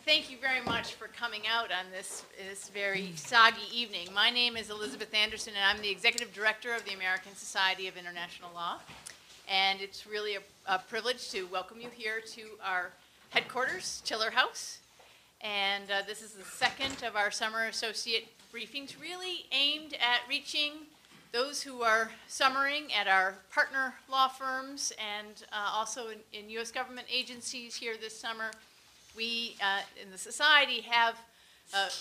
Thank you very much for coming out on this very soggy evening. My name is Elizabeth Anderson, and I'm the Executive Director of the American Society of International Law. And it's really a privilege to welcome you here to our headquarters, Tillar House. And this is the second of our summer associate briefings, really aimed at reaching those who are summering at our partner law firms and also in U.S. government agencies here this summer. We in the Society have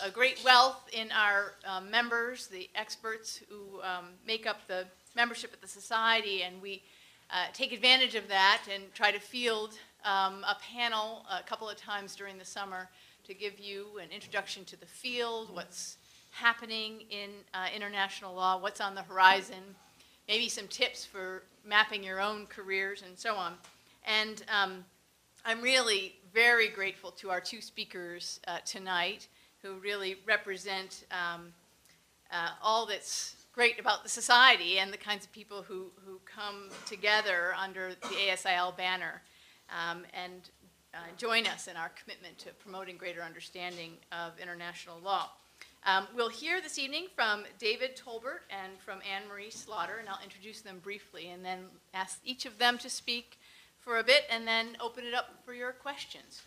a great wealth in our members, the experts who make up the membership of the Society, and we take advantage of that and try to field a panel a couple of times during the summer to give you an introduction to the field, what's happening in international law, what's on the horizon, maybe some tips for mapping your own careers and so on. And I'm really very grateful to our two speakers tonight who really represent all that's great about the Society and the kinds of people who come together under the ASIL banner and join us in our commitment to promoting greater understanding of international law. We'll hear this evening from David Tolbert and from Anne-Marie Slaughter, and I'll introduce them briefly and then ask each of them to speak for a bit and then open it up for your questions.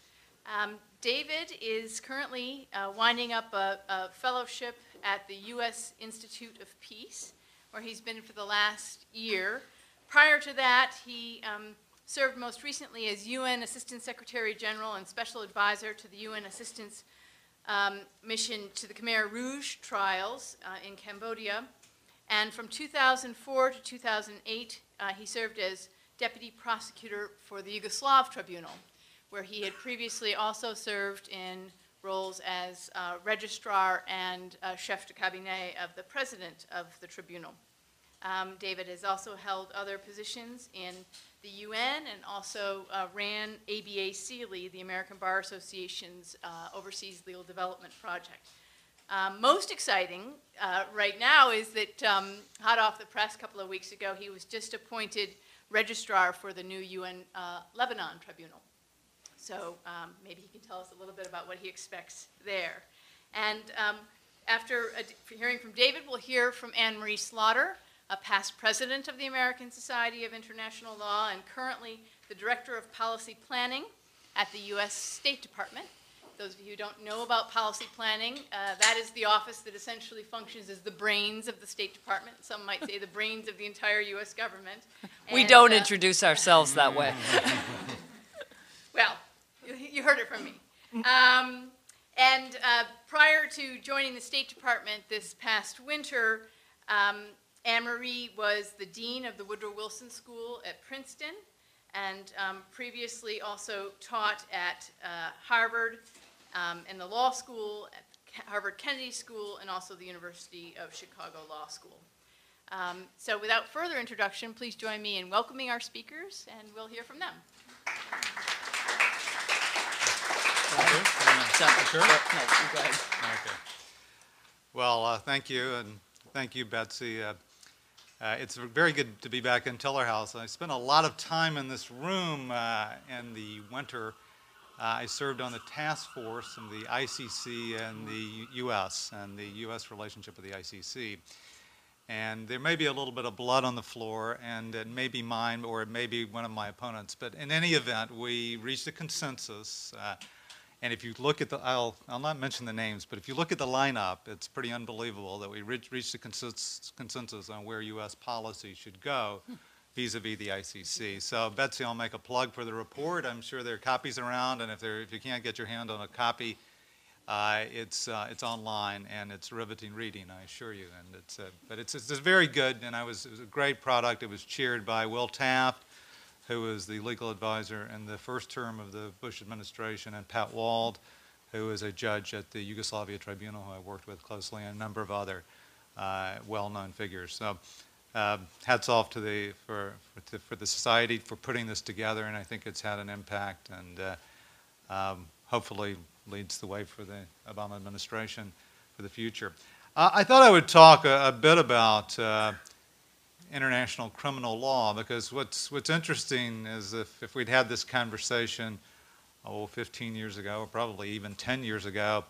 David is currently winding up a fellowship at the U.S. Institute of Peace, where he's been for the last year. Prior to that, he served most recently as UN Assistant Secretary General and Special Advisor to the UN Assistance Mission to the Khmer Rouge trials in Cambodia. And from 2004 to 2008, he served as Deputy Prosecutor for the Yugoslav Tribunal, where he had previously also served in roles as Registrar and Chef de Cabinet of the President of the Tribunal. David has also held other positions in the UN and also ran ABA-CILI, the American Bar Association's Overseas Legal Development Project. Most exciting right now is that, hot off the press a couple of weeks ago, he was just appointed Registrar for the new UN Lebanon Tribunal. So maybe he can tell us a little bit about what he expects there. And after hearing from David, we'll hear from Anne-Marie Slaughter, a past president of the American Society of International Law and currently the Director of Policy Planning at the U.S. State Department. Those of you who don't know about policy planning, that is the office that essentially functions as the brains of the State Department. Some might say the brains of the entire U.S. government. We don't introduce ourselves that way. Well, you heard it from me. Prior to joining the State Department this past winter, Anne-Marie was the Dean of the Woodrow Wilson School at Princeton and previously also taught at Harvard in the law school, at Harvard Kennedy School, and also the University of Chicago Law School. So without further introduction, please join me in welcoming our speakers, and we'll hear from them. Sure? No, go ahead. Okay. Well, thank you, and thank you, Betsy. It's very good to be back in Tillar House. I spent a lot of time in this room in the winter. I served on the task force in the ICC and the U.S. and the U.S. relationship with the ICC. And there may be a little bit of blood on the floor, and it may be mine or it may be one of my opponents. But in any event, we reached a consensus. And if you look at the, I'll not mention the names, but if you look at the lineup, it's pretty unbelievable that we reached a consensus on where U.S. policy should go vis-a-vis the ICC. So Betsy, I'll make a plug for the report. I'm sure there are copies around, and if you can't get your hand on a copy, it's online, and it's riveting reading, I assure you. And it's very good, and it was a great product. It was chaired by Will Taft, who was the legal advisor in the first term of the Bush administration, and Pat Wald, who is a judge at the Yugoslavia Tribunal, who I worked with closely, and a number of other well-known figures. So hats off to the Society for putting this together, and I think it's had an impact, and hopefully leads the way for the Obama administration for the future. I thought I would talk a bit about international criminal law, because what's interesting is if we'd had this conversation 15 years ago, or probably even 10 years ago,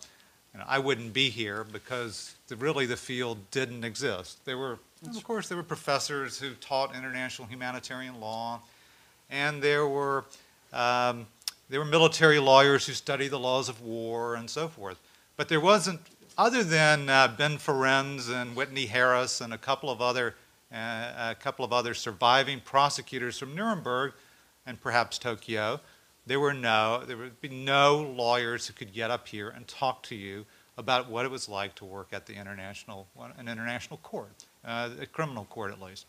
I wouldn't be here because really the field didn't exist. Of course, there were professors who taught international humanitarian law, and there were military lawyers who studied the laws of war and so forth. But there wasn't, other than Ben Ferencz and Whitney Harris and a couple of other surviving prosecutors from Nuremberg and perhaps Tokyo, there would be no lawyers who could get up here and talk to you about what it was like to work at an international court, a criminal court at least.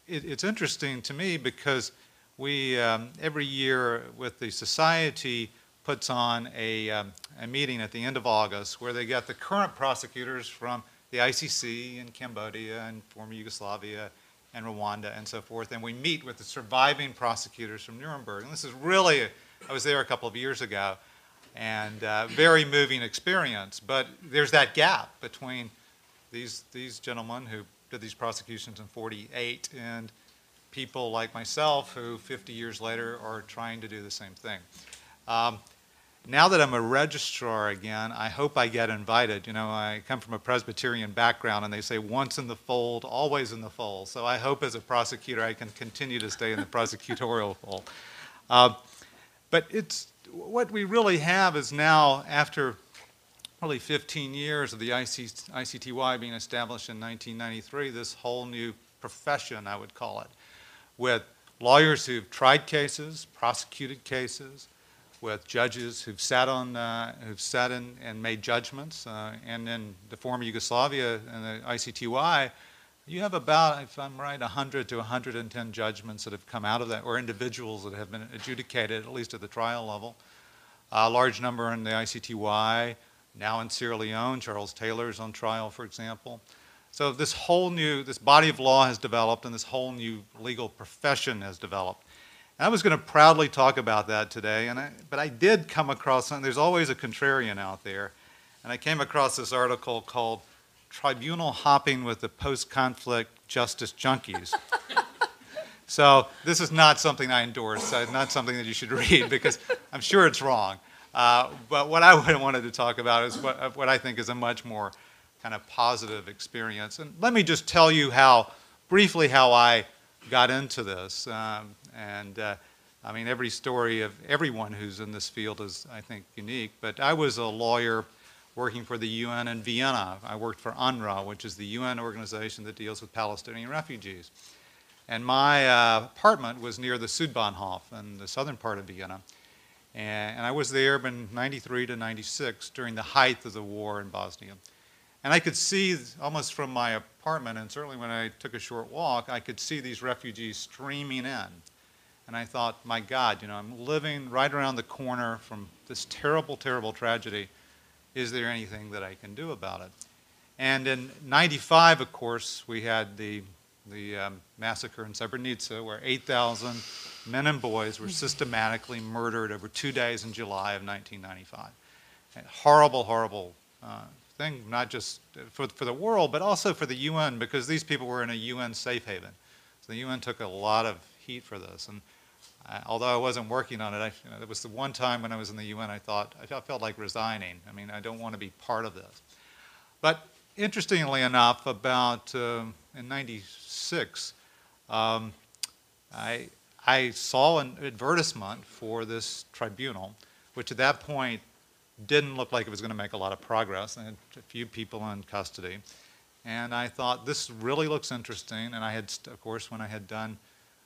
It's interesting to me because we, every year with the Society, puts on a meeting at the end of August where they get the current prosecutors from the ICC in Cambodia and former Yugoslavia and Rwanda and so forth, and we meet with the surviving prosecutors from Nuremberg. And this is really, I was there a couple of years ago, and very moving experience. But there's that gap between these gentlemen who did these prosecutions in '48 and people like myself who 50 years later are trying to do the same thing. Now that I'm a registrar again, I hope I get invited. I come from a Presbyterian background, and they say once in the fold, always in the fold. So I hope as a prosecutor I can continue to stay in the prosecutorial fold. But what we really have is now, after probably 15 years of the ICTY being established in 1993, this whole new profession, I would call it, with lawyers who've tried cases, prosecuted cases, with judges who've sat in and made judgments, and in the former Yugoslavia and the ICTY, you have about, if I'm right, 100 to 110 judgments that have come out of that, or individuals that have been adjudicated, at least at the trial level. A large number in the ICTY, now in Sierra Leone. Charles Taylor's on trial, for example. So this body of law has developed, and this whole new legal profession has developed. And I was going to proudly talk about that today, but I did come across something. There's always a contrarian out there, and I came across this article called "Tribunal Hopping with the Post-Conflict Justice Junkies." So this is not something I endorse, not something that you should read, because I'm sure it's wrong. But what I wanted to talk about is what I think is a much more kind of positive experience. And let me just tell you briefly how I got into this. I mean, every story of everyone who's in this field is, I think, unique. But I was a lawyer working for the UN in Vienna. I worked for UNRWA, which is the UN organization that deals with Palestinian refugees. And my apartment was near the Südbahnhof in the southern part of Vienna. And I was there from '93 to '96 during the height of the war in Bosnia. And I could see, almost from my apartment, and certainly when I took a short walk, I could see these refugees streaming in. And I thought, my God, I'm living right around the corner from this terrible, terrible tragedy. Is there anything that I can do about it? And in '95, of course, we had the massacre in Srebrenica, where 8,000 men and boys were systematically murdered over 2 days in July of 1995. A horrible, horrible thing, not just for the world, but also for the UN, because these people were in a UN safe haven. So the UN took a lot of heat for this. And although I wasn't working on it, it was the one time when I was in the UN I felt like resigning. I mean, I don't want to be part of this. But interestingly enough, about in '96, I saw an advertisement for this tribunal, which at that point didn't look like it was going to make a lot of progress. I had a few people in custody. And I thought, this really looks interesting. And I had, of course, when I had done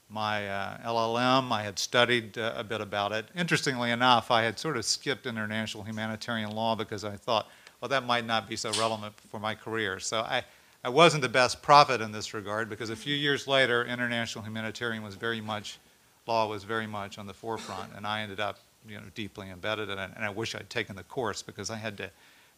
my LLM, I had studied a bit about it. Interestingly enough, I had sort of skipped international humanitarian law because I thought, well, that might not be so relevant for my career. So I wasn't the best prophet in this regard, because a few years later, international humanitarian law was very much on the forefront, and I ended up deeply embedded in it, and I wish I'd taken the course because I had to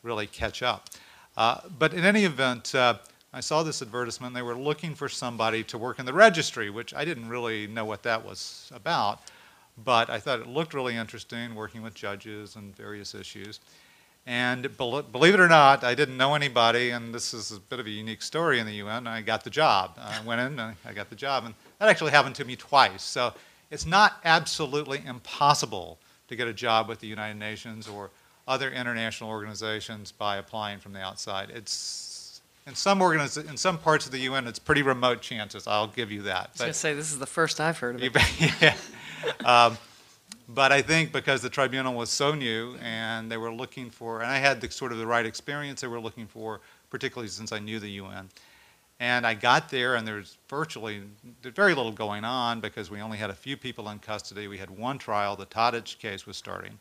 really catch up. But in any event, I saw this advertisement. They were looking for somebody to work in the registry, which I didn't really know what that was about, but I thought it looked really interesting, working with judges and various issues. And believe it or not, I didn't know anybody, and this is a bit of a unique story in the UN. I got the job. I went in, and I got the job, and that actually happened to me twice. So it's not absolutely impossible to get a job with the United Nations or other international organizations by applying from the outside. It's in some parts of the UN, it's pretty remote chances. I'll give you that. I was going to say, this is the first I've heard of it. Yeah. But I think because the tribunal was so new and they were looking for, and I had the right experience they were looking for, particularly since I knew the UN. And I got there, and there's very little going on because we only had a few people in custody. We had one trial. The Tadic case was starting.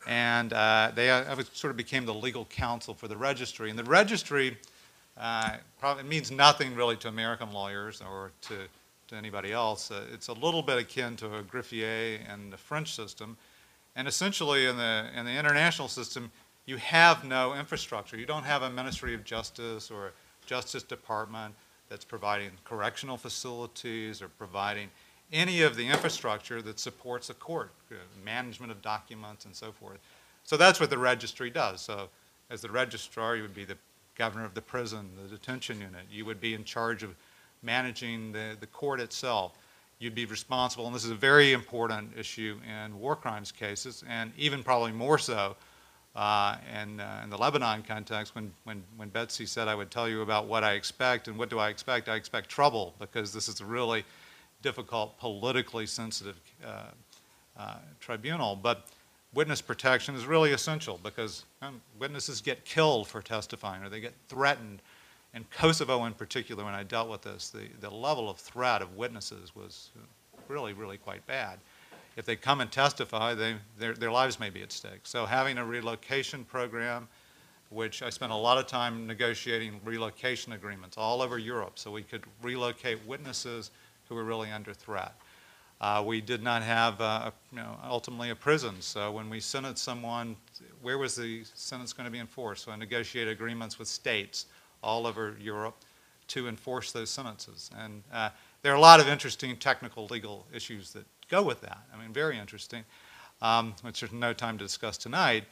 And I sort of became the legal counsel for the registry. And the registry probably means nothing really to American lawyers or to anybody else. It's a little bit akin to a greffier in the French system. And essentially in the international system, you have no infrastructure. You don't have a Ministry of Justice or Justice Department that's providing correctional facilities or providing any of the infrastructure that supports a court, management of documents and so forth. So that's what the registry does. So as the registrar, you would be the governor of the prison, the detention unit. You would be in charge of managing the court itself. You'd be responsible, and this is a very important issue in war crimes cases, and even probably more so in the Lebanon context, when Betsy said I would tell you about what I expect, and what do I expect? I expect trouble, because this is a really difficult, politically sensitive tribunal. But witness protection is really essential, because witnesses get killed for testifying, or they get threatened. In Kosovo in particular, when I dealt with this, the level of threat of witnesses was really, really quite bad. If they come and testify, their lives may be at stake. So having a relocation program, which I spent a lot of time negotiating relocation agreements all over Europe so we could relocate witnesses who were really under threat. We did not have, ultimately a prison. So when we sentenced someone, where was the sentence going to be enforced? So I negotiated agreements with states all over Europe to enforce those sentences. And there are a lot of interesting technical legal issues that go with that. I mean, very interesting, which there's no time to discuss tonight.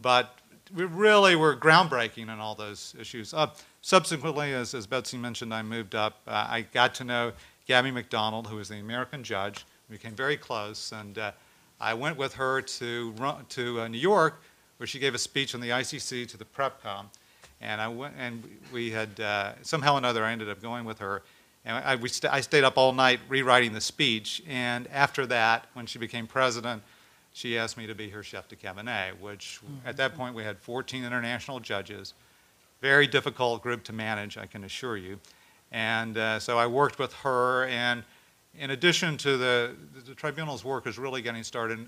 But we really were groundbreaking on all those issues. Subsequently, as Betsy mentioned, I moved up. I got to know Gabby McDonald, who was the American judge. We became very close, and I went with her to New York, where she gave a speech on the ICC to the PrepCom. And I went, and we had somehow or another I ended up going with her. And I stayed up all night rewriting the speech. And after that, when she became president, she asked me to be her chef de cabinet, which at that point we had 14 international judges. Very difficult group to manage, I can assure you. And so I worked with her. And in addition to the tribunal's work is really getting started.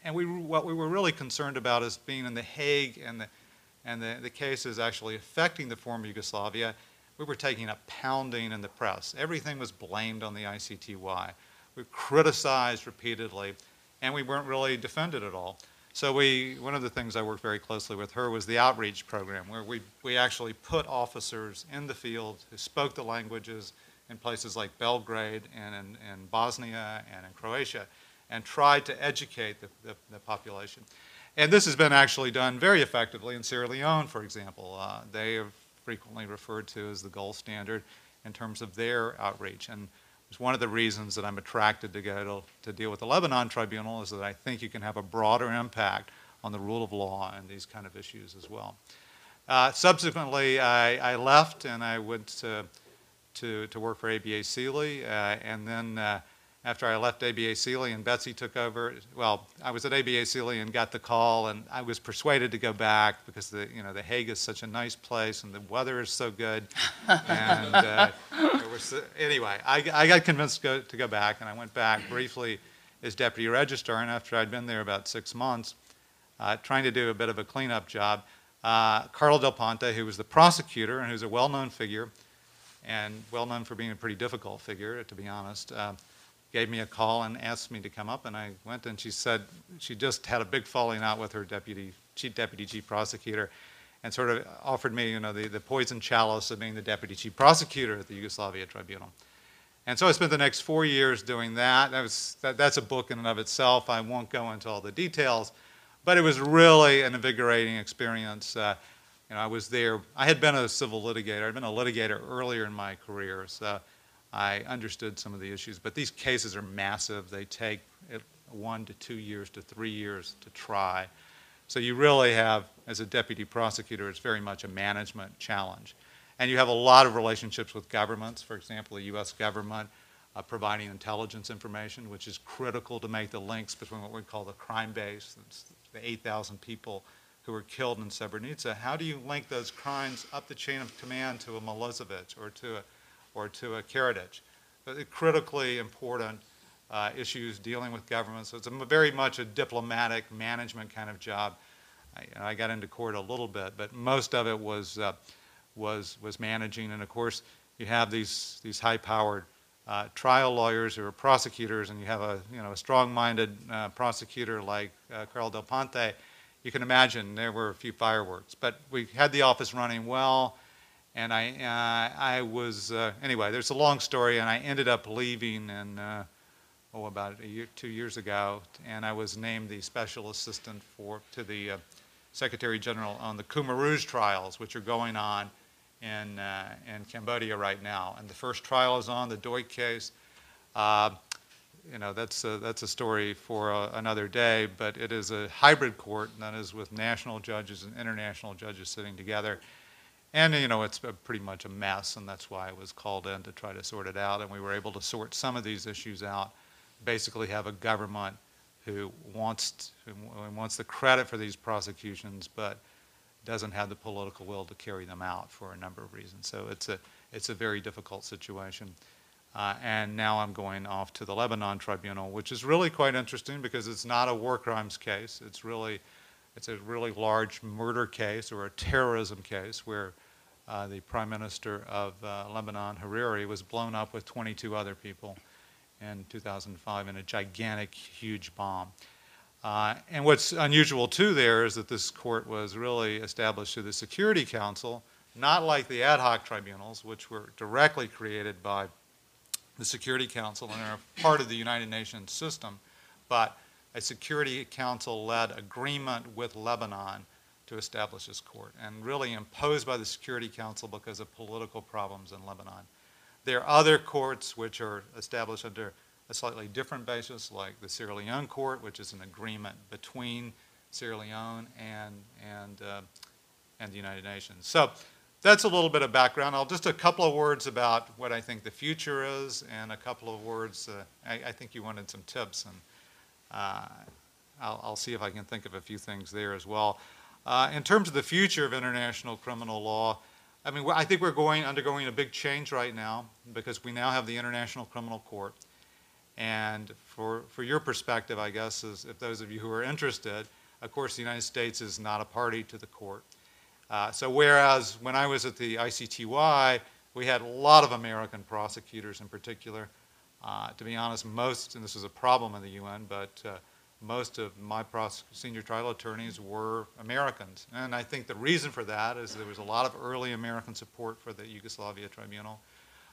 And what we were really concerned about is being in The Hague, and the case is actually affecting the former Yugoslavia. We were taking a pounding in the press. Everything was blamed on the ICTY. We were criticized repeatedly, and we weren't really defended at all. So one of the things I worked very closely with her was the outreach program, where we actually put officers in the field who spoke the languages in places like Belgrade and in Bosnia and in Croatia, and tried to educate the population. And this has been actually done very effectively in Sierra Leone, for example. They are frequently referred to as the gold standard in terms of their outreach. And it's one of the reasons that I'm attracted to go to deal with the Lebanon Tribunal, is that I think you can have a broader impact on the rule of law and these kind of issues as well. Subsequently, I left and I went to work for ABA Sealy, and then after I left ABA Sealy and Betsy took over, well, I was at ABA Sealy and got the call, and I was persuaded to go back because The Hague is such a nice place and the weather is so good. And anyway, I got convinced to go back, and I went back briefly as deputy registrar. And after I'd been there about 6 months, trying to do a bit of a cleanup job, Carlo Del Ponte, who was the prosecutor and who's a well-known figure, and well-known for being a pretty difficult figure, to be honest, gave me a call and asked me to come up, and I went, and she said she just had a big falling out with her deputy chief prosecutor, and sort of offered me, the poison chalice of being the deputy chief prosecutor at the Yugoslavia Tribunal. And so I spent the next 4 years doing that. That's a book in and of itself. I won't go into all the details, but it was really an invigorating experience. I was there. I had been a civil litigator. I'd been a litigator earlier in my career, so I understood some of the issues. But these cases are massive. They take 1 to 2 years to 3 years to try. So you really have, as a deputy prosecutor, it's very much a management challenge. And you have a lot of relationships with governments, for example, the U.S. government providing intelligence information, which is critical to make the links between what we call the crime base, the 8,000 people who were killed in Srebrenica. How do you link those crimes up the chain of command to a Milosevic or to a Karadzic? They're critically important issues dealing with government. So it's very much a diplomatic management kind of job. I got into court a little bit, but most of it was managing. And of course, you have these high-powered trial lawyers who are prosecutors, and you have a strong-minded prosecutor like Carl Del Ponte. You can imagine there were a few fireworks, but we had the office running well. And I was anyway. There's a long story, and I ended up leaving in about 2 years ago, and I was named the special assistant to the Secretary General on the Khmer Rouge trials, which are going on in Cambodia right now. And the first trial is on the Doi case. That's a story for another day, but it is a hybrid court, and that is with national judges and international judges sitting together. And, it's pretty much a mess, and that's why I was called in to try to sort it out. And we were able to sort some of these issues out, basically have a government who wants the credit for these prosecutions, but doesn't have the political will to carry them out for a number of reasons. So it's a very difficult situation. And now I'm going off to the Lebanon Tribunal, which is really quite interesting because it's not a war crimes case. It's a really large murder case or a terrorism case where the Prime Minister of Lebanon, Hariri, was blown up with 22 other people in 2005 in a gigantic, huge bomb. And what's unusual, too, there is that this court was really established through the Security Council, not like the ad hoc tribunals, which were directly created by the Security Council and are part of the United Nations system, but a Security Council-led agreement with Lebanon to establish this court, and really imposed by the Security Council because of political problems in Lebanon. There are other courts which are established under a slightly different basis, like the Sierra Leone court, which is an agreement between Sierra Leone and the United Nations. So that's a little bit of background. Just a couple of words about what I think the future is, and a couple of words, I think you wanted some tips, and I'll see if I can think of a few things there as well. In terms of the future of international criminal law, I think we're undergoing a big change right now because we now have the International Criminal Court. And for your perspective, I guess, is if those of you who are interested, of course, the United States is not a party to the court. So whereas when I was at the ICTY, we had a lot of American prosecutors in particular. To be honest, and this is a problem in the UN, but most of my senior trial attorneys were Americans. And I think the reason for that is there was a lot of early American support for the Yugoslavia Tribunal,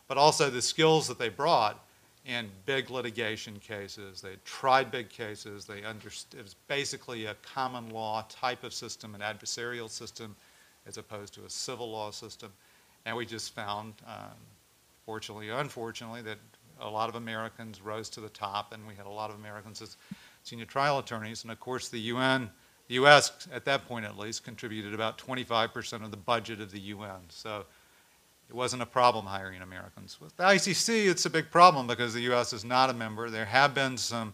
but also the skills that they brought in big litigation cases. They tried big cases. They understood it was basically a common law type of system, an adversarial system, as opposed to a civil law system. And we just found, fortunately or unfortunately, that a lot of Americans rose to the top, and we had a lot of Americans as senior trial attorneys. And of course, the U.S., at that point at least, contributed about 25% of the budget of the UN. So it wasn't a problem hiring Americans. With the ICC, it's a big problem because the U.S. is not a member. There have been some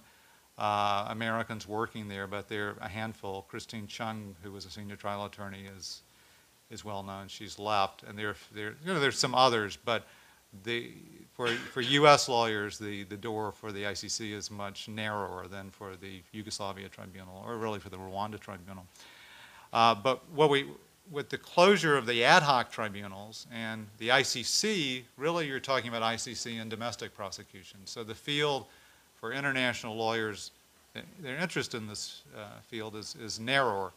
Americans working there, but they're a handful. Christine Chung, who was a senior trial attorney, is well known. She's left, and there's some others, but for U.S. lawyers, the door for the ICC is much narrower than for the Yugoslavia Tribunal, or really for the Rwanda Tribunal. But with the closure of the ad hoc tribunals and the ICC, really you're talking about ICC and domestic prosecution. So the field for international lawyers, their interest in this field is narrower.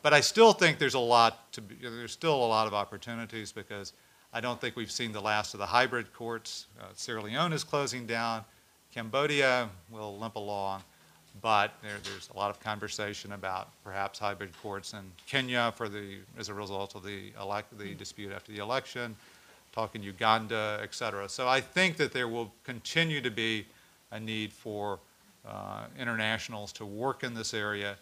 But I still think there's still a lot of opportunities because I don't think we've seen the last of the hybrid courts. Sierra Leone is closing down. Cambodia will limp along. But there's a lot of conversation about perhaps hybrid courts in Kenya as a result of the dispute after the election. talking Uganda, et cetera. So I think that there will continue to be a need for internationals to work in this area.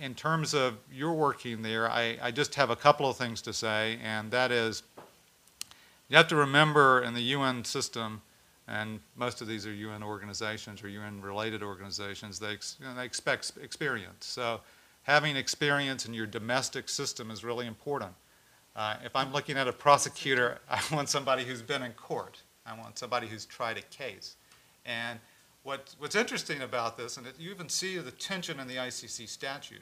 In terms of your working there, I just have a couple of things to say, and that is, you have to remember in the UN system, and most of these are UN organizations or UN-related organizations, they expect experience. So having experience in your domestic system is really important. If I'm looking at a prosecutor, I want somebody who's been in court. I want somebody who's tried a case. And what's interesting about this, and you even see the tension in the ICC statute,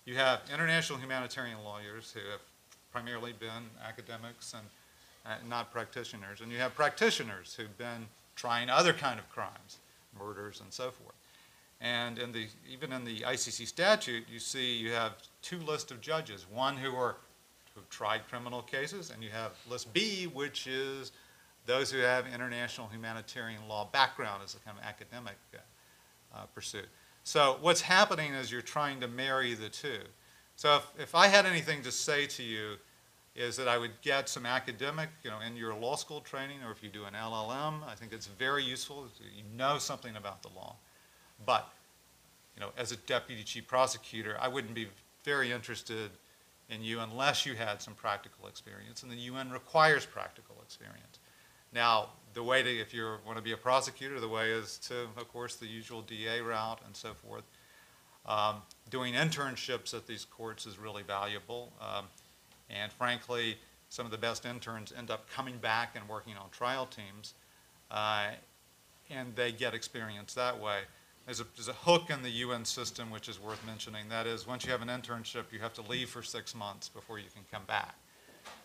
you have international humanitarian lawyers who have primarily been academics and not practitioners, and you have practitioners who've been trying other kind of crimes, murders and so forth. And even in the ICC statute, you see you have two lists of judges, one who've tried criminal cases, and you have list B, which is those who have international humanitarian law background as a kind of academic pursuit. So what's happening is you're trying to marry the two. So if I had anything to say to you, is that I would get some academic, in your law school training, or if you do an LLM, I think it's very useful. You know something about the law. But, as a deputy chief prosecutor, I wouldn't be very interested in you unless you had some practical experience, and the UN requires practical experience. Now, the way to, if you want to be a prosecutor, the way is to, of course, the usual DA route and so forth. Doing internships at these courts is really valuable. And frankly, some of the best interns end up coming back and working on trial teams, and they get experience that way. There's a hook in the UN system which is worth mentioning. That is, once you have an internship, you have to leave for 6 months before you can come back.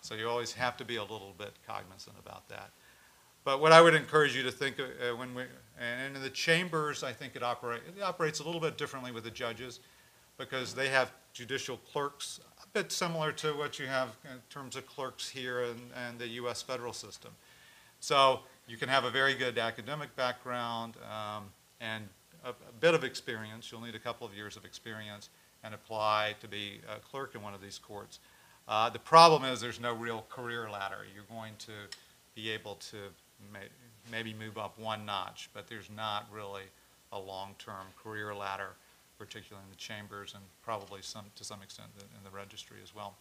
So you always have to be a little bit cognizant about that. But what I would encourage you to think, and in the chambers, I think it operates a little bit differently with the judges, because they have judicial clerks, a bit similar to what you have in terms of clerks here and the U.S. federal system. So you can have a very good academic background and a bit of experience. You'll need a couple of years of experience and apply to be a clerk in one of these courts. The problem is there's no real career ladder. You're going to be able to maybe move up one notch, but there's not really a long-term career ladder, particularly in the chambers and probably to some extent in the registry as well.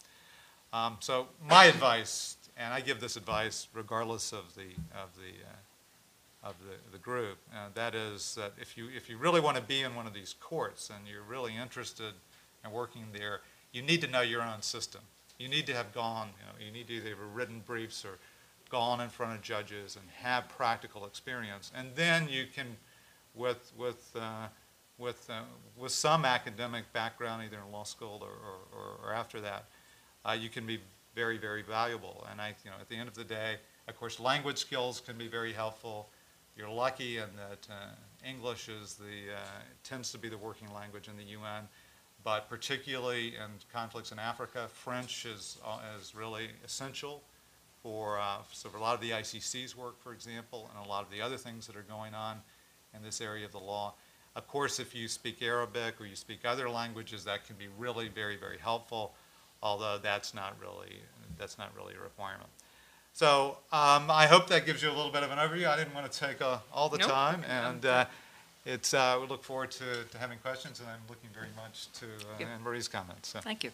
So my advice, and I give this advice regardless of the group, that is that if you really want to be in one of these courts and you're really interested in working there, you need to know your own system. You need to have gone, you need to either have written briefs or gone in front of judges and have practical experience, and then you can, with some academic background, either in law school or after that, you can be very, very valuable. And at the end of the day, of course, language skills can be very helpful. You're lucky in that English tends to be the working language in the UN, but particularly in conflicts in Africa, French is really essential for a lot of the ICC's work, for example, and a lot of the other things that are going on in this area of the law. Of course, if you speak Arabic or you speak other languages, that can be really very, very helpful, although that's not really a requirement. So I hope that gives you a little bit of an overview. I didn't want to take all the time, and we look forward to having questions, and I'm looking very much to Anne Marie's comments. So. Thank you.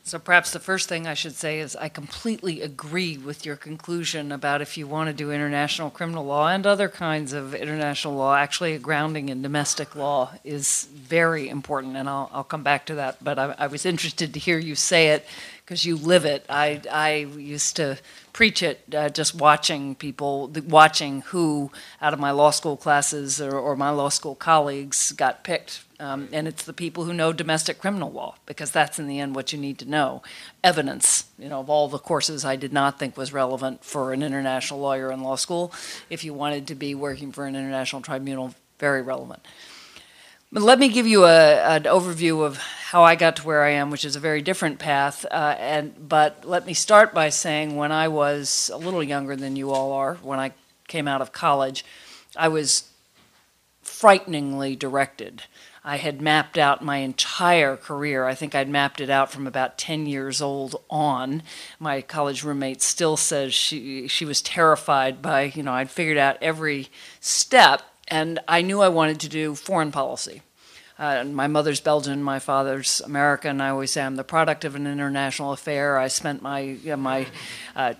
So perhaps the first thing I should say is I completely agree with your conclusion about if you want to do international criminal law and other kinds of international law, actually a grounding in domestic law is very important, and I'll come back to that. But I was interested to hear you say it because you live it. I used to preach it just watching who out of my law school classes or my law school colleagues got picked. And it's the people who know domestic criminal law, because that's in the end what you need to know. Evidence, of all the courses I did not think was relevant for an international lawyer in law school. If you wanted to be working for an international tribunal, very relevant. But let me give you an overview of how I got to where I am, which is a very different path. But let me start by saying when I was a little younger than you all are, when I came out of college, I was frighteningly directed. I had mapped out my entire career. I think I'd mapped it out from about 10 years old on. My college roommate still says she was terrified by, I'd figured out every step, and I knew I wanted to do foreign policy. My mother's Belgian, my father's American. I always say I'm the product of an international affair. I spent my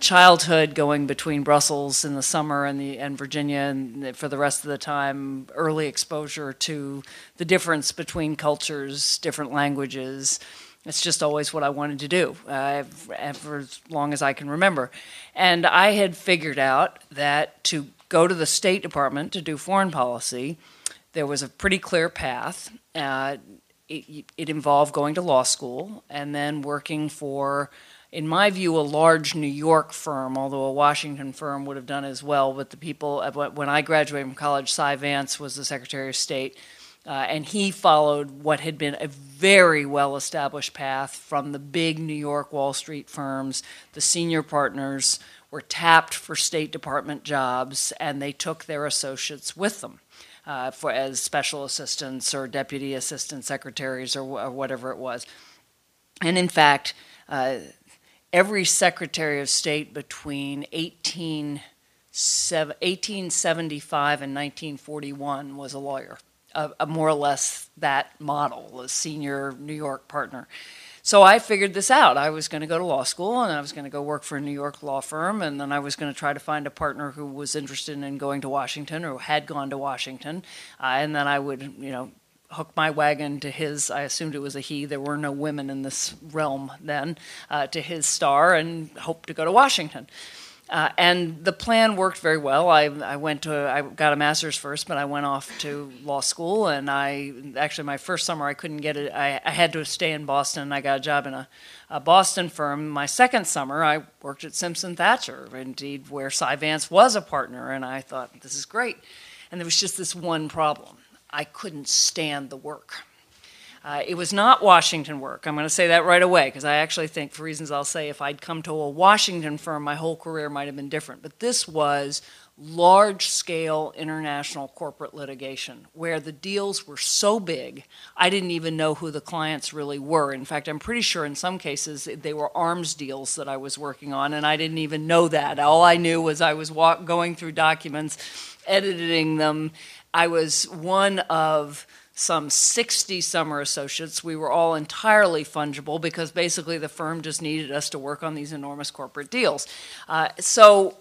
childhood going between Brussels in the summer and Virginia, and for the rest of the time, early exposure to the difference between cultures, different languages. It's just always what I wanted to do for as long as I can remember. And I had figured out that to go to the State Department to do foreign policy, there was a pretty clear path. It involved going to law school and then working for, in my view, a large New York firm, although a Washington firm would have done as well. But the people, when I graduated from college, Cy Vance was the Secretary of State, and he followed what had been a very well-established path from the big New York Wall Street firms. The senior partners were tapped for State Department jobs, and they took their associates with them. As special assistants or deputy assistant secretaries or whatever it was. And in fact, every Secretary of State between 1875 and 1941 was a lawyer, more or less that model, a senior New York partner. So I figured this out. I was going to go to law school, and I was going to go work for a New York law firm, and then I was going to try to find a partner who was interested in going to Washington or had gone to Washington, and then I would, hook my wagon to his, I assumed it was a he, there were no women in this realm then, to his star and hope to go to Washington. And the plan worked very well. I got a master's first, but I went off to law school, and actually my first summer I couldn't get it. I had to stay in Boston, and I got a job in a Boston firm. My second summer I worked at Simpson Thacher, indeed, where Cy Vance was a partner, and I thought, this is great. And there was just this one problem. I couldn't stand the work. It was not Washington work. I'm going to say that right away, because I actually think, for reasons I'll say, if I'd come to a Washington firm, my whole career might have been different. But this was large-scale international corporate litigation, where the deals were so big, I didn't even know who the clients really were. In fact, I'm pretty sure in some cases they were arms deals that I was working on, and I didn't even know that. All I knew was I was going through documents, editing them. I was one of some 60 summer associates. We were all entirely fungible because basically the firm just needed us to work on these enormous corporate deals. So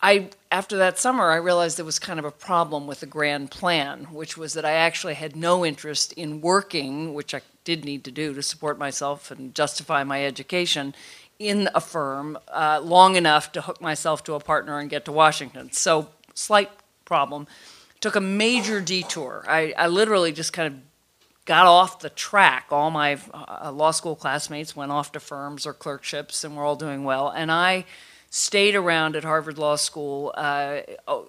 after that summer, I realized there was kind of a problem with the grand plan, which was that I actually had no interest in working, which I did need to do to support myself and justify my education, in a firm long enough to hook myself to a partner and get to Washington. So, slight problem. Took a major detour. I literally just kind of got off the track. All my law school classmates went off to firms or clerkships, and we're all doing well. And I stayed around at Harvard Law School,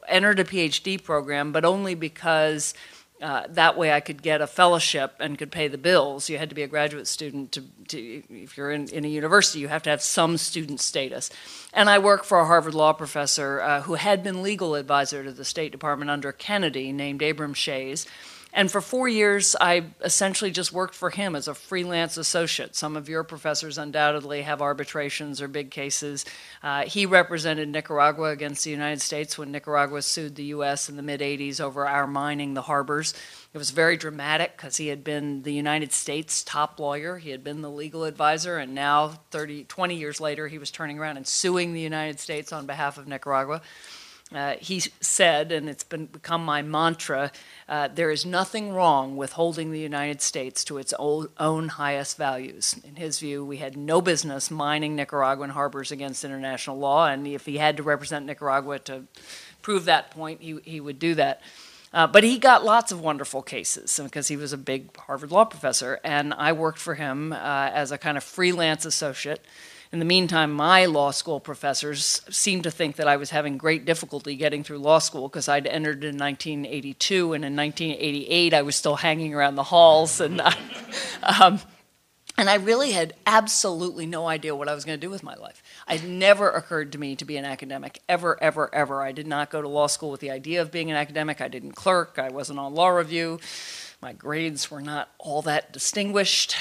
entered a PhD program, but only because that way I could get a fellowship and could pay the bills. You had to be a graduate student if you're in a university, you have to have some student status. And I worked for a Harvard law professor who had been legal advisor to the State Department under Kennedy, named Abram Shays. And for 4 years, I essentially just worked for him as a freelance associate. Some of your professors undoubtedly have arbitrations or big cases. He represented Nicaragua against the United States when Nicaragua sued the U.S. in the mid-'80s over our mining the harbors. It was very dramatic because he had been the United States' top lawyer. He had been the legal advisor, and now 20 years later, he was turning around and suing the United States on behalf of Nicaragua. He said, and it's become my mantra, there is nothing wrong with holding the United States to its own highest values. In his view, we had no business mining Nicaraguan harbors against international law, and if he had to represent Nicaragua to prove that point, he would do that. But he got lots of wonderful cases because he was a big Harvard law professor, and I worked for him as a kind of freelance associate. In the meantime, my law school professors seemed to think that I was having great difficulty getting through law school because I'd entered in 1982, and in 1988 I was still hanging around the halls, and I really had absolutely no idea what I was going to do with my life. It never occurred to me to be an academic, ever, ever, ever. I did not go to law school with the idea of being an academic. I didn't clerk. I wasn't on law review. My grades were not all that distinguished.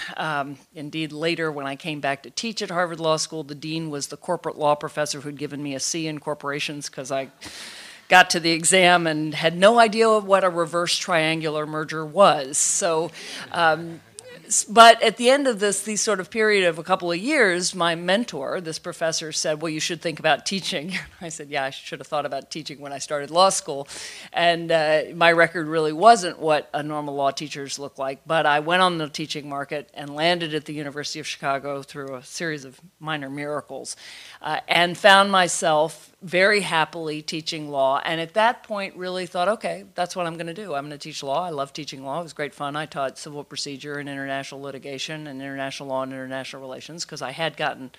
Indeed, later when I came back to teach at Harvard Law School, the dean was the corporate law professor who'd given me a C in corporations because I got to the exam and had no idea what a reverse triangular merger was. So, but at the end of this sort of period of a couple of years, my mentor, this professor, said, well, you should think about teaching. I said, yeah, I should have thought about teaching when I started law school. And my record really wasn't what a normal law teachers look like, but I went on the teaching market and landed at the University of Chicago through a series of minor miracles and found myself very happily teaching law, and at that point really thought, okay, that's what I'm going to do. I'm going to teach law. I love teaching law. It was great fun. I taught civil procedure and international litigation and international law and international relations because I had gotten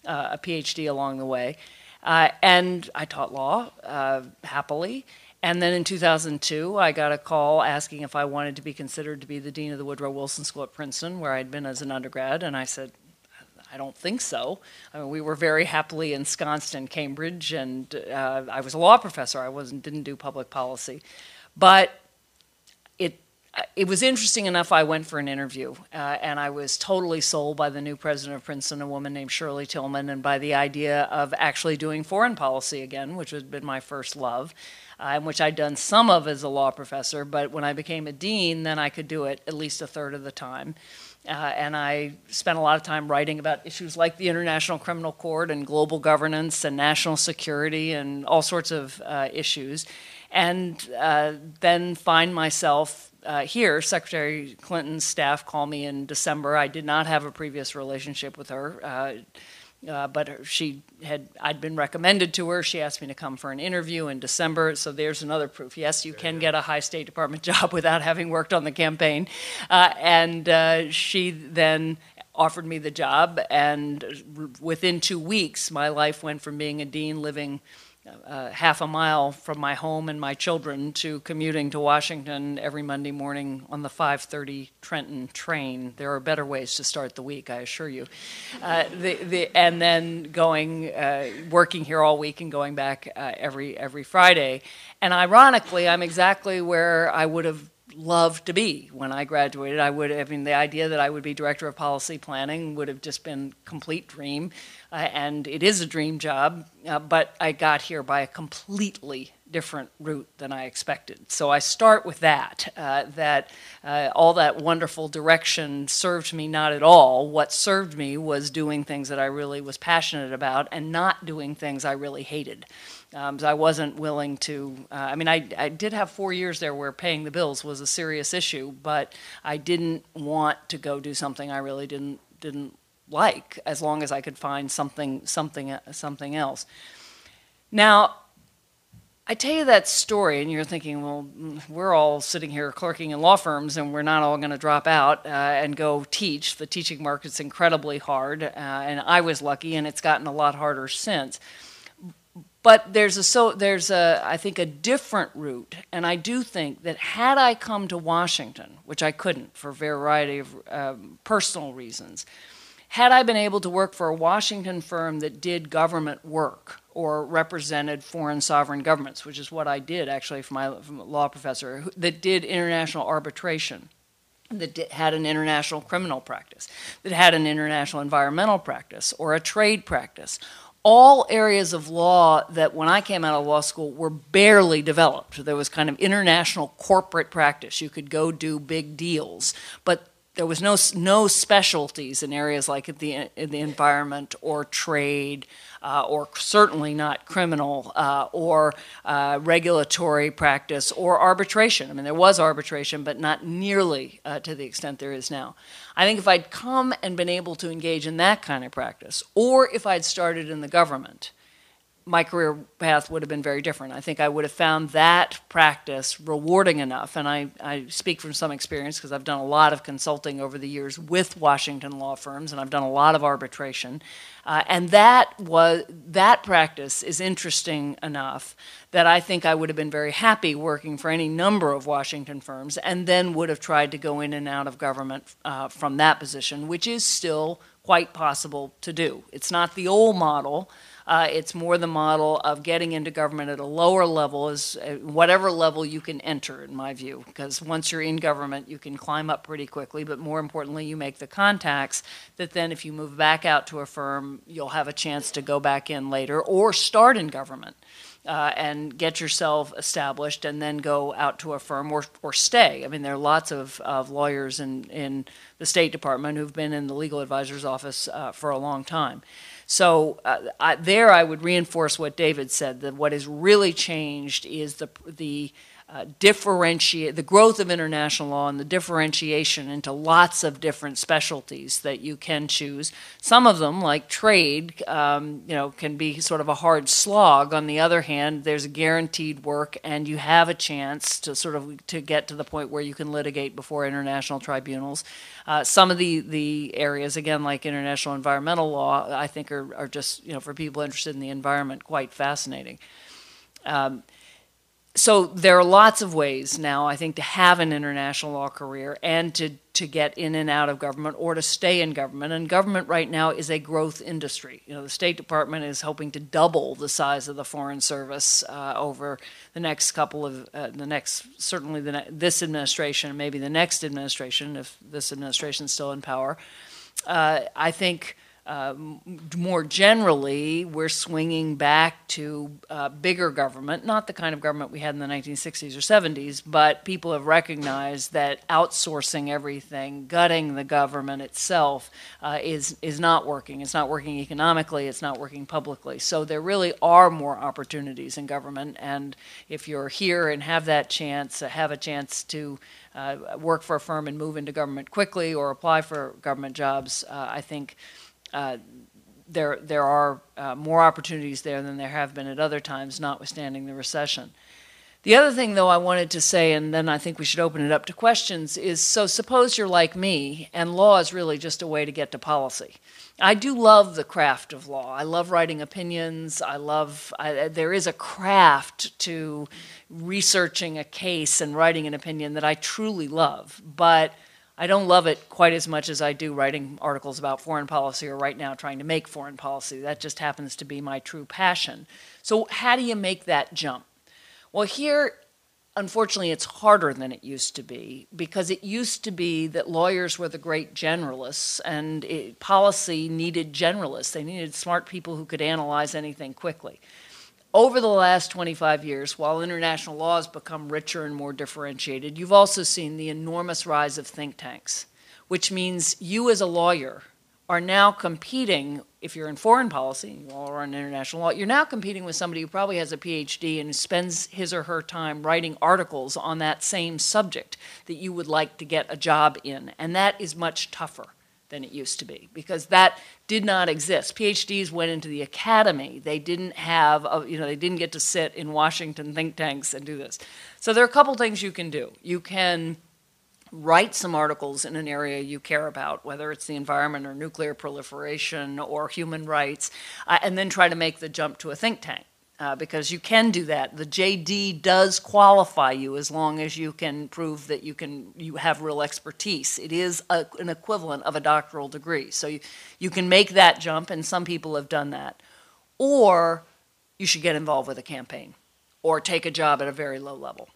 a PhD along the way. And I taught law happily. And then in 2002, I got a call asking if I wanted to be considered to be the dean of the Woodrow Wilson School at Princeton, where I'd been as an undergrad, and I said, I don't think so. I mean, we were very happily ensconced in Cambridge, and I was a law professor. I didn't do public policy. But it was interesting enough, I went for an interview, and I was totally sold by the new president of Princeton, a woman named Shirley Tillman, and by the idea of actually doing foreign policy again, which had been my first love, and which I'd done some of as a law professor, but when I became a dean, then I could do it at least a third of the time. And I spent a lot of time writing about issues like the International Criminal Court and global governance and national security and all sorts of issues. And then find myself here. Secretary Clinton's staff called me in December. I did not have a previous relationship with her, but I'd been recommended to her. She asked me to come for an interview in December, so there's another proof. Yes, you can get a high State Department job without having worked on the campaign. And she then offered me the job, and within 2 weeks, my life went from being a dean living half a mile from my home and my children to commuting to Washington every Monday morning on the 5:30 Trenton train. There are better ways to start the week, I assure you. And then working here all week and going back every Friday. And ironically, I'm exactly where I would have loved to be when I graduated. The idea that I would be director of policy planning would have just been a complete dream. And it is a dream job, but I got here by a completely different route than I expected. So I start with that all that wonderful direction served me not at all. What served me was doing things that I really was passionate about and not doing things I really hated. So I wasn't willing to, I did have 4 years there where paying the bills was a serious issue, but I didn't want to go do something I really didn't like, as long as I could find something else. Now, I tell you that story, and you're thinking, well, we're all sitting here clerking in law firms, and we're not all going to drop out and go teach. The teaching market's incredibly hard, and I was lucky, and it's gotten a lot harder since. But there's I think, a different route, and I do think that had I come to Washington, which I couldn't for a variety of personal reasons, had I been able to work for a Washington firm that did government work or represented foreign sovereign governments, which is what I did actually from a law professor, that did international arbitration, that had an international criminal practice, that had an international environmental practice or a trade practice, all areas of law that when I came out of law school were barely developed. There was kind of international corporate practice. You could go do big deals, but there was no specialties in areas like in the environment or trade, or certainly not criminal or regulatory practice or arbitration. I mean, there was arbitration, but not nearly to the extent there is now. I think if I'd come and been able to engage in that kind of practice, or if I'd started in the government, my career path would have been very different. I think I would have found that practice rewarding enough, and I speak from some experience because I've done a lot of consulting over the years with Washington law firms, and I've done a lot of arbitration, and that practice is interesting enough that I think I would have been very happy working for any number of Washington firms, and then would have tried to go in and out of government from that position, which is still quite possible to do. It's not the old model. It's more the model of getting into government at a lower level, is whatever level you can enter, in my view, because once you're in government, you can climb up pretty quickly, but more importantly, you make the contacts that then if you move back out to a firm, you'll have a chance to go back in later or start in government. And get yourself established and then go out to a firm or stay. I mean, there are lots of lawyers in the State Department who've been in the legal advisor's office for a long time. So I would reinforce what David said, that what has really changed is the growth of international law and the differentiation into lots of different specialties that you can choose. Some of them, like trade, can be sort of a hard slog. On the other hand, there's guaranteed work, and you have a chance to get to the point where you can litigate before international tribunals. Some of the areas, again, like international environmental law, I think are just, for people interested in the environment, quite fascinating. So there are lots of ways now, I think, to have an international law career and to get in and out of government or to stay in government. And government right now is a growth industry. The State Department is hoping to double the size of the Foreign Service over the next couple of, this administration and maybe the next administration, if this administration is still in power. I think more generally, we're swinging back to bigger government, not the kind of government we had in the 1960s or 70s, but people have recognized that outsourcing everything, gutting the government itself, is not working. It's not working economically. It's not working publicly. So there really are more opportunities in government, and if you're here and have a chance to work for a firm and move into government quickly or apply for government jobs, I think there are more opportunities there than there have been at other times, notwithstanding the recession. The other thing, though, I wanted to say, and then I think we should open it up to questions, is so suppose you're like me, and law is really just a way to get to policy. I do love the craft of law. I love writing opinions. There is a craft to researching a case and writing an opinion that I truly love, but I don't love it quite as much as I do writing articles about foreign policy or right now trying to make foreign policy. That just happens to be my true passion. So how do you make that jump? Well, here, unfortunately, it's harder than it used to be, because it used to be that lawyers were the great generalists, and policy needed generalists. They needed smart people who could analyze anything quickly. Over the last 25 years, while international law has become richer and more differentiated, you've also seen the enormous rise of think tanks, which means you as a lawyer are now competing, if you're in foreign policy, you all are in international law, you're now competing with somebody who probably has a PhD and spends his or her time writing articles on that same subject that you would like to get a job in. And that is much tougher than it used to be, because that did not exist. PhDs went into the academy. They didn't have, they didn't get to sit in Washington think tanks and do this. So there are a couple things you can do. You can write some articles in an area you care about, whether it's the environment or nuclear proliferation or human rights, and then try to make the jump to a think tank. Because you can do that. The JD does qualify you as long as you can prove that you have real expertise. It is an equivalent of a doctoral degree. So you can make that jump, and some people have done that. Or you should get involved with a campaign or take a job at a very low level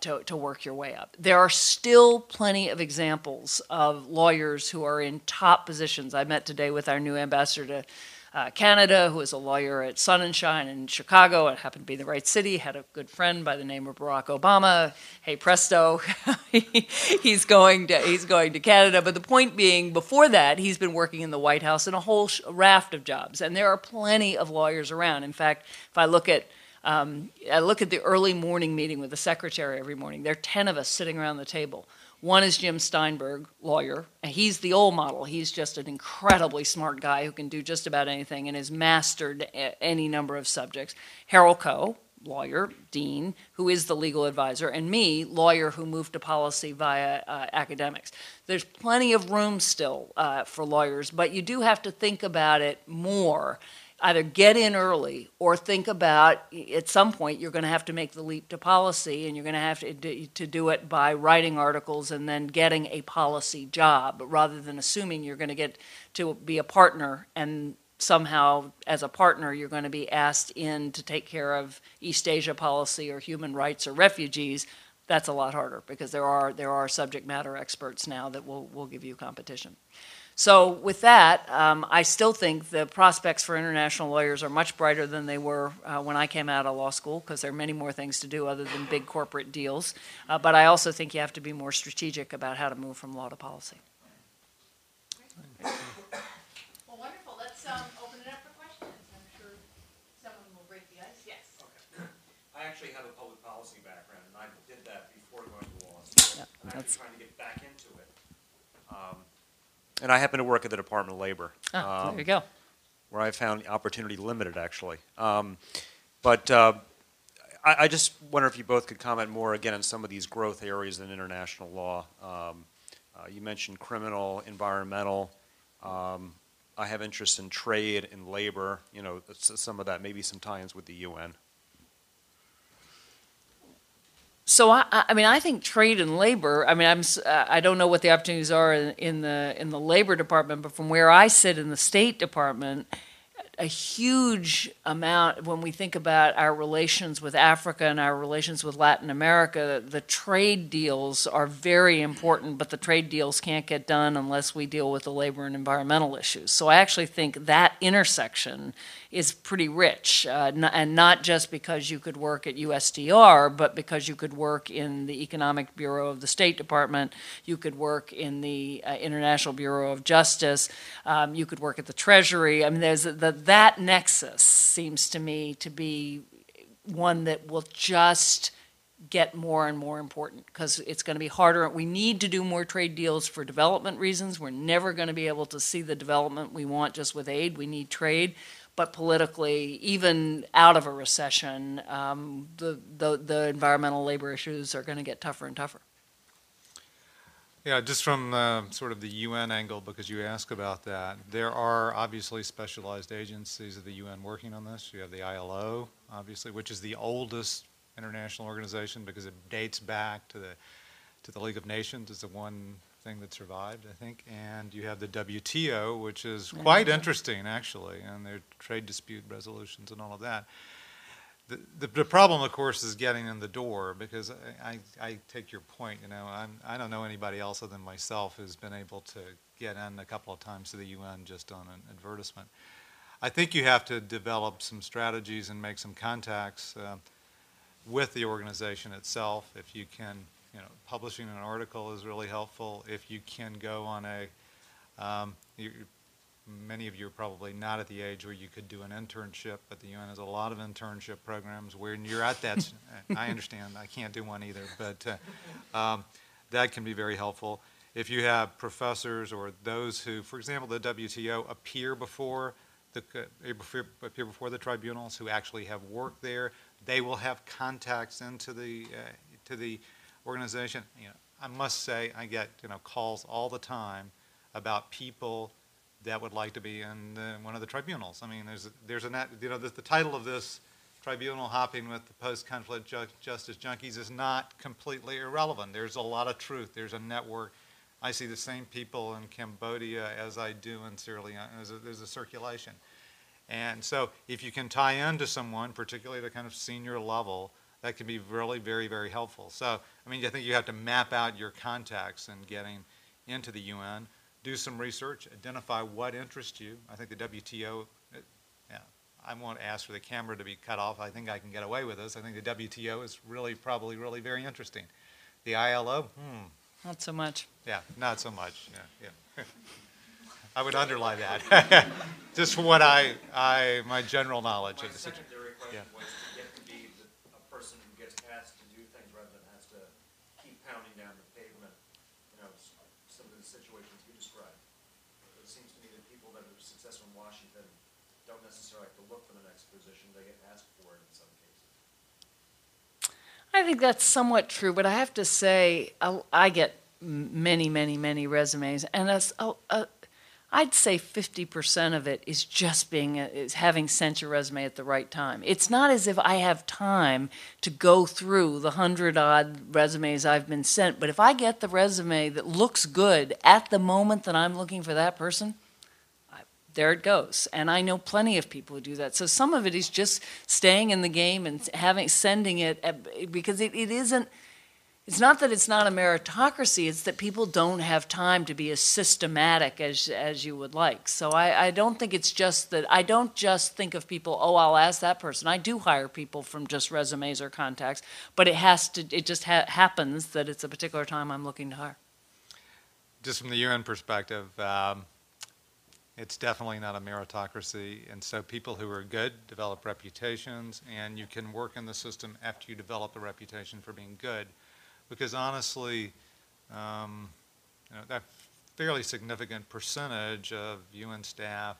to work your way up. There are still plenty of examples of lawyers who are in top positions. I met today with our new ambassador to Canada, who is a lawyer at Sun and Shine in Chicago. It happened to be the right city. Had a good friend by the name of Barack Obama. Hey, presto, he's going to Canada. But the point being, before that, he's been working in the White House in a whole raft of jobs, and there are plenty of lawyers around. In fact, if I look at the early morning meeting with the secretary every morning, there are 10 of us sitting around the table. One is Jim Steinberg, lawyer. And he's the old model. He's just an incredibly smart guy who can do just about anything and has mastered any number of subjects. Harold Coe, lawyer, dean, who is the legal advisor, and me, lawyer who moved to policy via academics. There's plenty of room still for lawyers, but you do have to think about it more. Either get in early or think about, at some point, you're going to have to make the leap to policy, and you're going to have to do it by writing articles and then getting a policy job, rather than assuming you're going to get to be a partner and somehow, as a partner, you're going to be asked in to take care of East Asia policy or human rights or refugees. That's a lot harder, because there are subject matter experts now that will give you competition. So with that, I still think the prospects for international lawyers are much brighter than they were when I came out of law school, because there are many more things to do other than big corporate deals. But I also think you have to be more strategic about how to move from law to policy. Well, wonderful. Let's open it up for questions. I'm sure someone will break the ice. Yes. Okay. I actually have a public policy background, and I did that before going to law school. Yeah, I'm actually trying to get back into it. And I happen to work at the Department of Labor. There you go. Where I found opportunity limited, actually. I just wonder if you both could comment more, again, on some of these growth areas in international law. You mentioned criminal, environmental. I have interest in trade and labor, you know, some of that, maybe some tie-ins with the UN. So I mean, I think trade and labor. I mean, I don't know what the opportunities are in the Labor Department, but from where I sit in the State Department, a huge amount, when we think about our relations with Africa and our relations with Latin America, the trade deals are very important, but the trade deals can't get done unless we deal with the labor and environmental issues. So I actually think that intersection is pretty rich, and not just because you could work at USTR, but because you could work in the Economic Bureau of the State Department, you could work in the International Bureau of Justice, you could work at the Treasury. I mean, there's that nexus seems to me to be one that will just get more and more important, because it's going to be harder. We need to do more trade deals for development reasons. We're never going to be able to see the development we want just with aid. We need trade. But politically, even out of a recession, the environmental labor issues are going to get tougher and tougher. Yeah, just from sort of the UN angle, because you asked about that, there are obviously specialized agencies of the UN working on this. You have the ILO, obviously, which is the oldest international organization because it dates back to the League of Nations. It's the one thing that survived, I think. And you have the WTO, which is quite interesting, actually, and their trade dispute resolutions and all of that. The problem, of course, is getting in the door, because I take your point. You know, I don't know anybody else other than myself who's been able to get in a couple of times to the UN just on an advertisement. I think you have to develop some strategies and make some contacts with the organization itself. If you can, you know, publishing an article is really helpful. If you can go on many of you are probably not at the age where you could do an internship, but the UN has a lot of internship programs where you're at that. I understand, I can't do one either, but that can be very helpful. If you have professors or those who, for example, the WTO appear before the tribunals, who actually have worked there, they will have contacts into the to the organization. You know, I must say, I get calls all the time about people that would like to be in one of the tribunals. I mean, the title of this, Tribunal Hopping with the Post-Conflict Justice Junkies, is not completely irrelevant. There's a lot of truth. There's a network. I see the same people in Cambodia as I do in Sierra Leone. There's a circulation. And so if you can tie into someone, particularly at a kind of senior level, that can be really very, very helpful. So, I mean, I think you have to map out your contacts in getting into the UN. Do some research, identify what interests you. I think the WTO, I won't ask for the camera to be cut off. I think I can get away with this. I think the WTO is probably really very interesting. The ILO, Not so much. Yeah, not so much. Yeah. I would underline that. Just from what my general knowledge of the situation. My secondary question was to get to be a person who gets asked to do things rather than has to keep pounding down the pavement. the situations you described. It seems to me that people that are successful in Washington don't necessarily have to look for the next position. They get asked for it in some cases. I think that's somewhat true, but I have to say I get many, many, many resumes, and I'd say 50% of it is just is having sent your resume at the right time. It's not as if I have time to go through the 100-odd resumes I've been sent, but if I get the resume that looks good at the moment that I'm looking for that person, there it goes. And I know plenty of people who do that. So some of it is just staying in the game and sending it, because it isn't. It's not that it's not a meritocracy, it's that people don't have time to be as systematic as you would like. So I don't think it's just that, I don't just think of people, oh, I'll ask that person. I do hire people from just resumes or contacts, but it just happens that it's a particular time I'm looking to hire. Just from the UN perspective, it's definitely not a meritocracy, and so people who are good develop reputations, and you can work in the system after you develop a reputation for being good. Because honestly, that fairly significant percentage of UN staff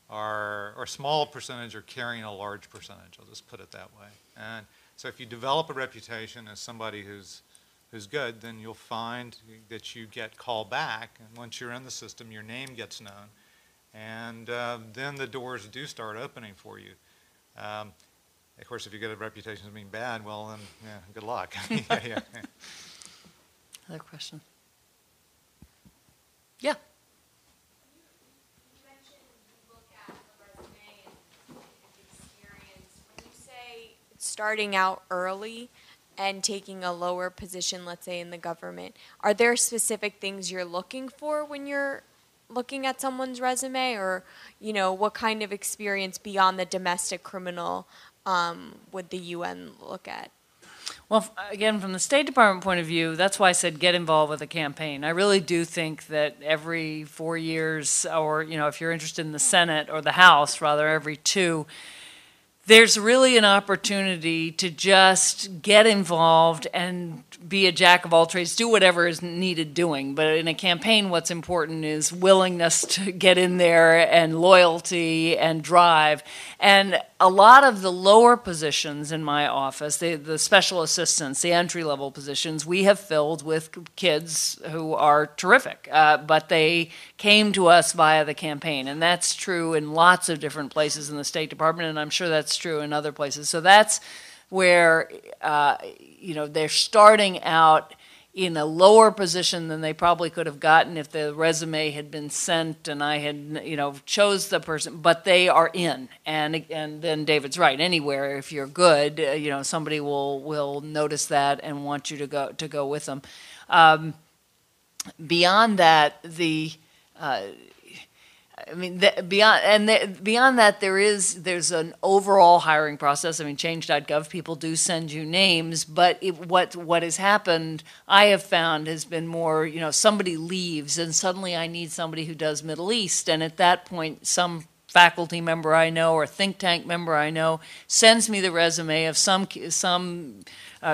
or small percentage are carrying a large percentage. I'll just put it that way. And so if you develop a reputation as somebody who's good, then you'll find that you get called back. And once you're in the system, your name gets known. And then the doors do start opening for you. Of course, if you get a reputation as being bad, well, then, yeah, good luck. Yeah. Other question? Yeah. You mentioned you look at the resume and experience. When you say starting out early and taking a lower position, let's say in the government, are there specific things you're looking for when you're looking at someone's resume, or what kind of experience beyond the domestic criminal would the UN look at? Well, again, from the State Department point of view, that's why I said get involved with a campaign. I really do think that every 4 years, or if you're interested in the Senate or the House, rather every 2, there's really an opportunity to just get involved and be a jack of all trades, do whatever is needed doing. But in a campaign, what's important is willingness to get in there and loyalty and drive. And a lot of the lower positions in my office, the special assistants, the entry-level positions, we have filled with kids who are terrific, but they came to us via the campaign. And that's true in lots of different places in the State Department, and I'm sure that's true in other places. So that's where they're starting out in a lower position than they probably could have gotten if the resume had been sent and I had chose the person, but they are in. And then David's right. Anywhere, if you're good, somebody will notice that and want you to go with them. Beyond that, beyond that, there's an overall hiring process. I mean, Change.gov people do send you names, but what has happened, I have found, has been more, somebody leaves and suddenly I need somebody who does Middle East, and at that point, some faculty member I know or think tank member I know sends me the resume of some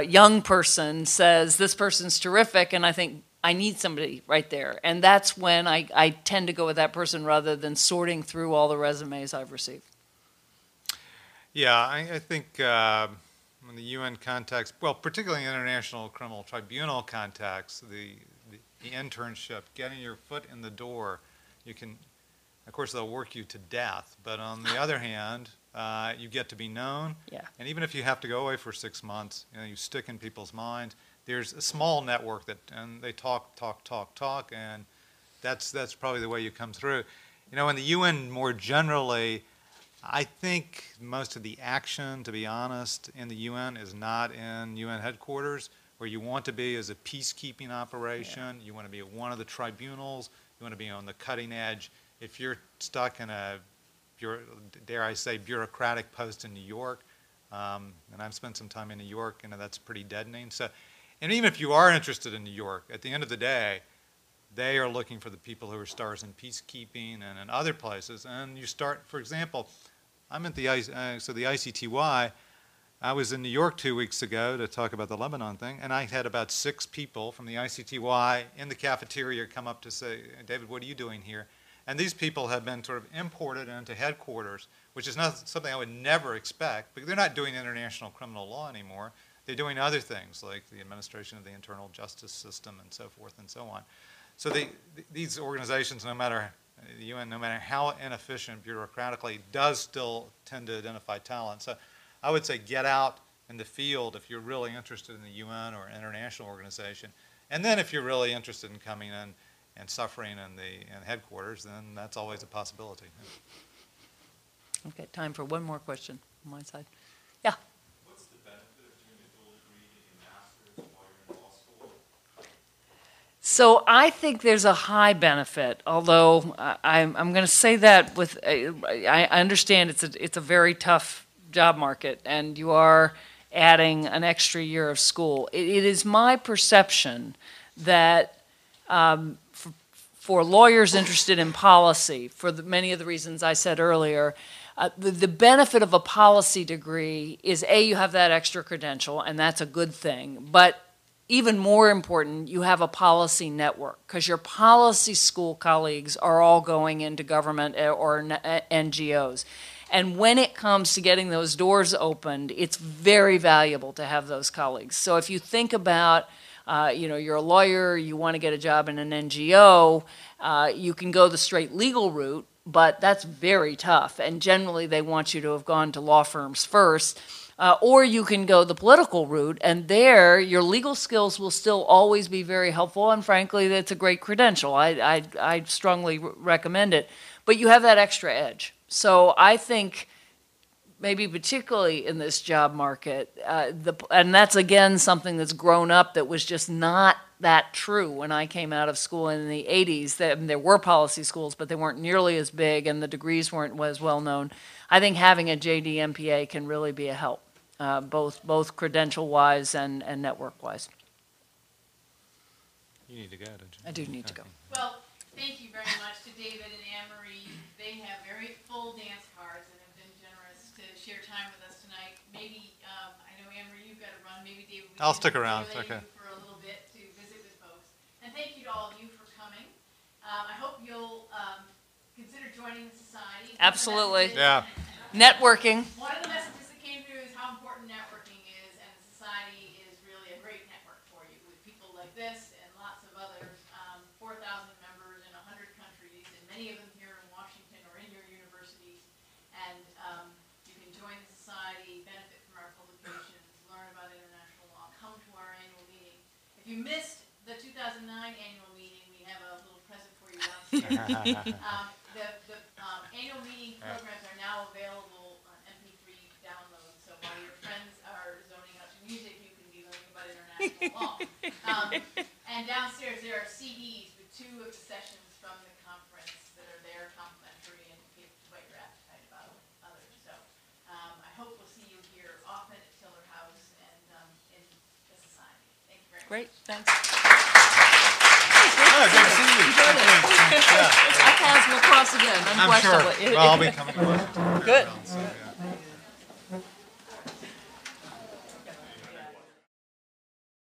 young person, says this person's terrific, and I think, I need somebody right there. And that's when I tend to go with that person rather than sorting through all the resumes I've received. Yeah, I think in the UN context, well, particularly in International Criminal Tribunal context, the internship, getting your foot in the door, you can, of course, they'll work you to death. But on the other hand, you get to be known. Yeah. And even if you have to go away for 6 months, you stick in people's minds. There's a small network and they talk, and that's probably the way you come through. In the UN more generally, I think most of the action, to be honest, in the UN is not in UN headquarters. Where you want to be is a peacekeeping operation. Yeah. You want to be at one of the tribunals. You want to be on the cutting edge. If you're stuck in a, dare I say, bureaucratic post in New York, and I've spent some time in New York, that's pretty deadening. So. And even if you are interested in New York, at the end of the day, they are looking for the people who are stars in peacekeeping and in other places. And you start, for example, I'm at the ICTY. I was in New York 2 weeks ago to talk about the Lebanon thing, and I had about 6 people from the ICTY in the cafeteria come up to say, David, what are you doing here? And these people have been sort of imported into headquarters, which is not something I would never expect, because they're not doing international criminal law anymore. They're doing other things, like the administration of the internal justice system and so forth and so on. So these organizations, no matter the UN, no matter how inefficient bureaucratically, does still tend to identify talent. So I would say get out in the field if you're really interested in the UN or an international organization. And then if you're really interested in coming in and suffering in headquarters, then that's always a possibility. Okay, time for one more question on my side. Yeah. What's the benefit of doing a dual degree in master's while you're in law school? So I think there's a high benefit, although I'm going to say that with, I understand it's a very tough job market, and you are adding an extra year of school. It is my perception that for lawyers interested in policy, for many of the reasons I said earlier, the benefit of a policy degree is, A, you have that extra credential, and that's a good thing, but even more important, you have a policy network, because your policy school colleagues are all going into government or NGOs. And when it comes to getting those doors opened, it's very valuable to have those colleagues. So if you think about, you're a lawyer, you want to get a job in an NGO, you can go the straight legal route, but that's very tough. And generally, they want you to have gone to law firms first. Or you can go the political route, and there your legal skills will still always be very helpful, and frankly, that's a great credential. I strongly recommend it. But you have that extra edge. So I think maybe particularly in this job market, and that's again something that's grown up that was just not that true when I came out of school in the 80s. There were policy schools, but they weren't nearly as big, and the degrees weren't as well known. I think having a JD MPA can really be a help, both credential-wise and network-wise. You need to go, don't you? I do need to go. Well, thank you very much to David and Anne-Marie. They have very full dance cards and have been generous to share time with us tonight. Maybe, I know Anne-Marie, you've got to run. Maybe David, we I'll can stick around. relay Okay. you for a little bit to visit with folks. And thank you to all of you for coming. I hope you'll consider joining the society. Absolutely. Yeah. Networking. One of the messages that came through is how important networking is, and the society is really a great network for you with people like this and lots of others. 4,000 members in 100 countries, and many of them here in Washington or in your universities. And you can join the society, benefit from our publications, learn about international law, come to our annual meeting. If you missed the 2009 annual meeting, we have a little present for you downstairs. The annual meeting programs are now available on MP3 download, so while your friends are zoning out to music, you can be learning about international law. And downstairs there are CDs with 2 of the sessions from the conference that are there, complimentary, and give what your appetite about others. So I hope we'll see you here often at Tillar House and in the society. Thank you very much. Great, thanks. Oh, good to see you. Our paths will cross again, I'm sure. unquestionably. Well, I'll be coming to Washington. Good. So, yeah.